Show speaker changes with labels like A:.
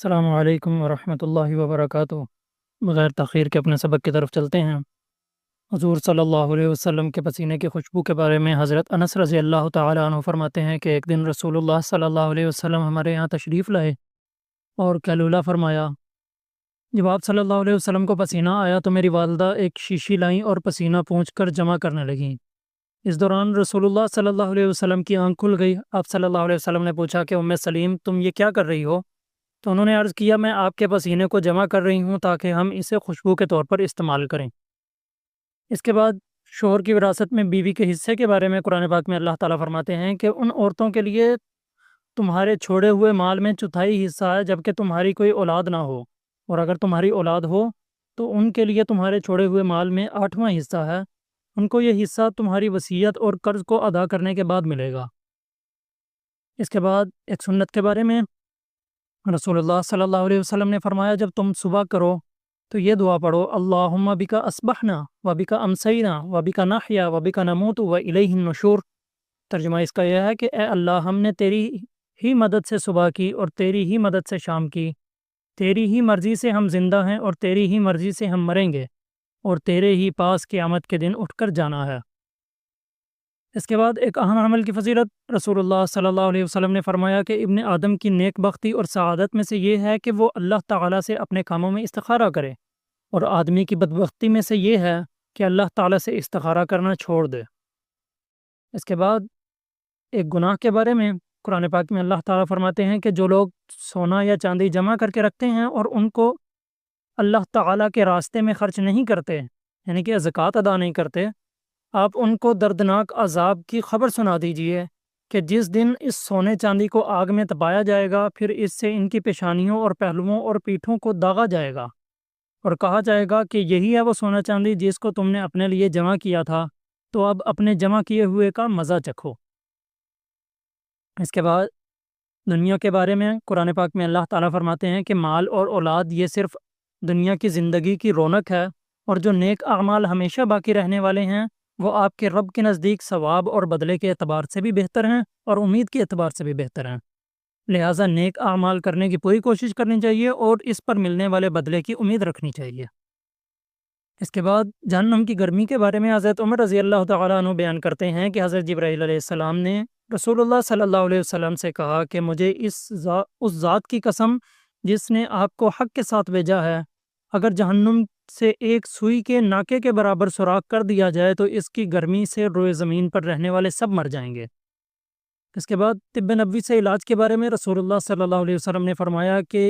A: السلام علیکم ورحمۃ اللہ وبرکاتہ۔ بغیر تاخیر کے اپنے سبق کی طرف چلتے ہیں۔ حضور صلی اللہ علیہ وسلم کے پسینے کی خوشبو کے بارے میں حضرت انس رضی اللہ تعالیٰ عنہ فرماتے ہیں کہ ایک دن رسول اللہ صلی اللہ علیہ وسلم ہمارے یہاں تشریف لائے اور کیلولہ فرمایا۔ جب آپ صلی اللہ علیہ وسلم کو پسینہ آیا تو میری والدہ ایک شیشی لائیں اور پسینہ پونچھ کر جمع کرنے لگیں۔ اس دوران رسول اللہ صلی اللہ علیہ وسلم کی آنکھ کھل گئی۔ آپ صلی اللہ علیہ وسلم نے پوچھا کہ ام سلیم تم یہ کیا کر رہی ہو؟ تو انہوں نے عرض کیا میں آپ کے پسینے کو جمع کر رہی ہوں تاکہ ہم اسے خوشبو کے طور پر استعمال کریں۔ اس کے بعد شوہر کی وراثت میں بیوی کے حصے کے بارے میں قرآن پاک میں اللہ تعالیٰ فرماتے ہیں کہ ان عورتوں کے لیے تمہارے چھوڑے ہوئے مال میں چوتھائی حصہ ہے جبکہ تمہاری کوئی اولاد نہ ہو، اور اگر تمہاری اولاد ہو تو ان کے لیے تمہارے چھوڑے ہوئے مال میں 8واں حصہ ہے۔ ان کو یہ حصہ تمہاری وصیت اور قرض کو ادا کرنے کے بعد ملے گا۔ اس کے بعد ایک سنت کے بارے میں رسول اللہ صلی اللہ علیہ وسلم نے فرمایا جب تم صبح کرو تو یہ دعا پڑھو، اللہم بک اصبحنا و بک امسینا و بک نحیا و بک نموت و الیہ النشور۔ ترجمہ اس کا یہ ہے کہ اے اللہ ہم نے تیری ہی مدد سے صبح کی اور تیری ہی مدد سے شام کی، تیری ہی مرضی سے ہم زندہ ہیں اور تیری ہی مرضی سے ہم مریں گے، اور تیرے ہی پاس قیامت کے دن اٹھ کر جانا ہے۔ اس کے بعد ایک اہم عمل کی فضیلت رسول اللہ صلی اللہ علیہ وسلم نے فرمایا کہ ابن آدم کی نیک بختی اور سعادت میں سے یہ ہے کہ وہ اللہ تعالیٰ سے اپنے کاموں میں استخارہ کرے، اور آدمی کی بدبختی میں سے یہ ہے کہ اللہ تعالیٰ سے استخارہ کرنا چھوڑ دے۔ اس کے بعد ایک گناہ کے بارے میں قرآن پاک میں اللہ تعالیٰ فرماتے ہیں کہ جو لوگ سونا یا چاندی جمع کر کے رکھتے ہیں اور ان کو اللہ تعالیٰ کے راستے میں خرچ نہیں کرتے، یعنی کہ زکوٰۃ ادا نہیں کرتے، آپ ان کو دردناک عذاب کی خبر سنا دیجئے کہ جس دن اس سونے چاندی کو آگ میں تپایا جائے گا پھر اس سے ان کی پیشانیوں اور پہلوؤں اور پیٹھوں کو داغا جائے گا، اور کہا جائے گا کہ یہی ہے وہ سونا چاندی جس کو تم نے اپنے لیے جمع کیا تھا، تو اب اپنے جمع کیے ہوئے کا مزہ چکھو۔ اس کے بعد دنیا کے بارے میں قرآن پاک میں اللہ تعالیٰ فرماتے ہیں کہ مال اور اولاد یہ صرف دنیا کی زندگی کی رونق ہے، اور جو نیک اعمال ہمیشہ باقی رہنے والے ہیں وہ آپ کے رب کے نزدیک ثواب اور بدلے کے اعتبار سے بھی بہتر ہیں اور امید کے اعتبار سے بھی بہتر ہیں۔ لہٰذا نیک اعمال کرنے کی پوری کوشش کرنی چاہیے اور اس پر ملنے والے بدلے کی امید رکھنی چاہیے۔ اس کے بعد جہنم کی گرمی کے بارے میں حضرت عمر رضی اللہ تعالیٰ عنہ بیان کرتے ہیں کہ حضرت جبرائیل علیہ السلام نے رسول اللہ صلی اللہ علیہ وسلم سے کہا کہ مجھے اس ذات کی قسم جس نے آپ کو حق کے ساتھ بھیجا ہے، اگر جہنم سے ایک سوئی کے ناکے کے برابر سوراخ کر دیا جائے تو اس کی گرمی سے روئے زمین پر رہنے والے سب مر جائیں گے۔ اس کے بعد طب نبوی سے علاج کے بارے میں رسول اللہ صلی اللہ علیہ وسلم نے فرمایا کہ